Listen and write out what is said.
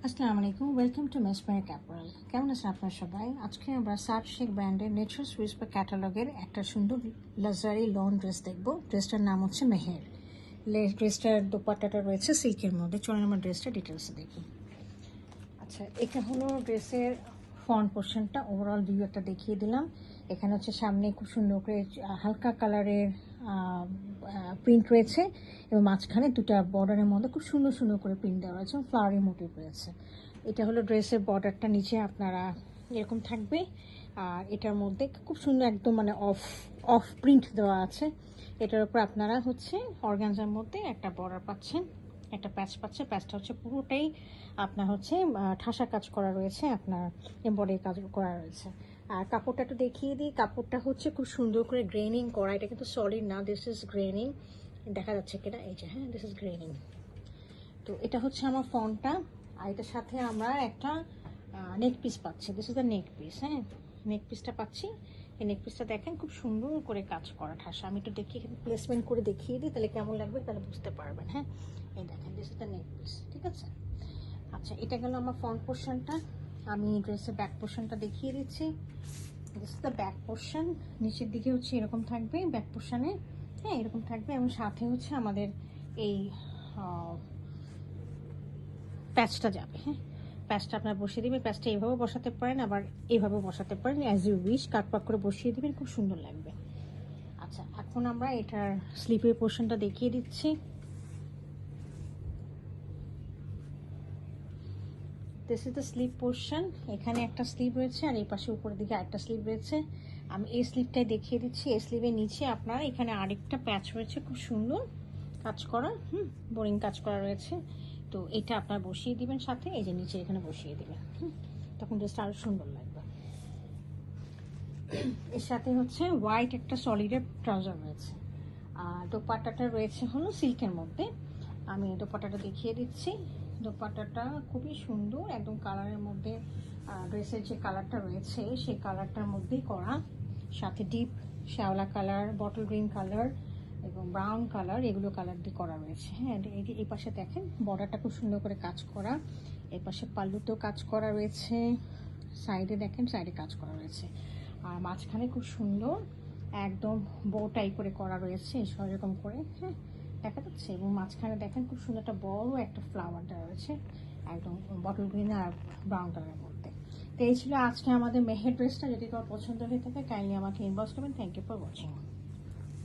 আসসালামু আলাইকুম, welcome to মেসমেরিক apparel. কেমন আছেন আপনারা সবাই? আজকে আমরা সার্ট শেখ ব্র্যান্ডের নেচার সুইসপার ক্যাটালগের একটা সুন্দর লাক্সারি লং ড্রেস দেখব। ড্রেসটার নাম হচ্ছে মেহের। ড্রেসটার দোপাট্টাটা রয়েছে সিল্কের মধ্যে। চলুন আমরা ড্রেসটা ডিটেলসে দেখি। আচ্ছা, এটা হলো ড্রেসের ফ্রন্ট পোর্শনটা। ওভারঅল ভিউ একটা দেখিয়ে দিলাম। এখানে হচ্ছে সামনে খুব সুন্দর করে হালকা কালারের প্রিন্ট রয়েছে এবং মাঝখানে দুটা বর্ডারের মধ্যে খুব সুন্দর সুন্দর করে প্রিন্ট দেওয়া রয়েছে এবং ফ্লাওয়ারি মোটিভ রয়েছে। এটা হলো ড্রেসের বর্ডারটা, নিচে আপনারা এরকম থাকবে। আর এটার মধ্যে খুব সুন্দর একদম মানে অফ প্রিন্ট দেওয়া আছে। এটার উপর আপনারা হচ্ছে অর্গানজার মধ্যে একটা বর্ডার পাচ্ছেন, একটা প্যাচ পাচ্ছে। প্যাচটা হচ্ছে পুরোটাই আপনার হচ্ছে ঠাসা কাজ করা রয়েছে, আপনার এমব্রয়ডারি কাজ করা রয়েছে। আর কাপড়টা একটু দেখিয়ে দিই। কাপড়টা হচ্ছে খুব সুন্দর করে গ্রেনিং করা। এটা কিন্তু সলিড না, দিস ইজ গ্রেনিং। দেখা যাচ্ছে কিনা, এই যে, হ্যাঁ, দিস ইজ গ্রেনিং। তো এটা হচ্ছে আমার ফ্রন্টটা। আর এটার সাথে আমরা একটা নেক পিস পাচ্ছি। This is the neck piece. হ্যাঁ, নেক পিসটা পাচ্ছি। এই নেক পিসটা দেখেন খুব সুন্দর করে কাজ করা ঠাসা। আমি একটু দেখি, প্লেসমেন্ট করে দেখিয়ে দিই, তাহলে কেমন লাগবে তাহলে বুঝতে পারবেন। হ্যাঁ, এই দেখেন, this is the neck piece. ঠিক আছে। আচ্ছা, এটা গেল আমার ফ্রন্ট পোর্শনটা। আমি ড্রেসের ব্যাক পোর্শনটা দেখিয়ে দিচ্ছি। This is the back portion. নিচের দিকে হচ্ছে এরকম থাকবে ব্যাক পোর্শনে। হ্যাঁ, এরকম থাকবে এবং সাথে হচ্ছে আমাদের এই প্যাচটা যাবে। হ্যাঁ, প্যাচটা আপনার বসিয়ে দিবেন। প্যাচটা এইভাবে বসাতে পারেন, আবার এইভাবে বসাতে পারেন, অ্যাজ ইউ উইশ। কাটপাক করে বসিয়ে দিবেন, খুব সুন্দর লাগবে। আচ্ছা, এখন আমরা এটার স্লিপের পোর্শনটা দেখিয়ে দিচ্ছি। This is the slip portion. এখানে একটা স্লিভ রয়েছে আর এই পাশে উপরের দিকে আরেকটা স্লিভ রয়েছে। আমি এই স্লিভটাই দেখিয়ে দিচ্ছি। এই স্লিভের নিচে আপনার এখানে আরেকটা প্যাচ রয়েছে, খুব সুন্দর কাজ করা, বোরিং কাজ করা রয়েছে। তো এটা আপনার বসিয়ে দিবেন সাথে, এই যে নিচে এখানে বসিয়ে দিবেন। তখন ড্রেসটা আরও সুন্দর লাগবে। এর সাথে হচ্ছে হোয়াইট একটা সলিডের ট্রাউজার রয়েছে। আর দোপাট্টাটা রয়েছে হলো সিল্কের মধ্যে। আমি দোপাট্টাটা দেখিয়ে দিচ্ছি। দোপাট্টাটা খুবই সুন্দর, একদম কালারের মধ্যে। ড্রেসের যে কালারটা রয়েছে সেই কালারটার মধ্যেই করা, সাথে ডিপ শ্যাওলা কালার, বটল গ্রিন কালার এবং ব্রাউন কালার, এগুলো কালার দিয়ে করা রয়েছে। হ্যাঁ, এই পাশে দেখেন বর্ডারটা খুব সুন্দর করে কাজ করা। এই পাশে পাল্লুতেও কাজ করা রয়েছে। সাইডে দেখেন, সাইডে কাজ করা রয়েছে। আর মাঝখানে খুব সুন্দর একদম বো টাই করে করা রয়েছে, এরকম করে। হ্যাঁ, দেখা যাচ্ছে। এবং মাঝখানে দেখেন খুব সুন্দর একটা বড় একটা ফ্লাওয়ার দেওয়া রয়েছে, একদম বটল গ্রিন আর ব্রাউন কালারের মধ্যে। তো এই ছিল আজকে আমাদের মেহের ড্রেসটা। যদি তোমার পছন্দ হয়ে থাকে কাইন্ডলি আমাকে ইনবক্স করবেন। Thank you for watching.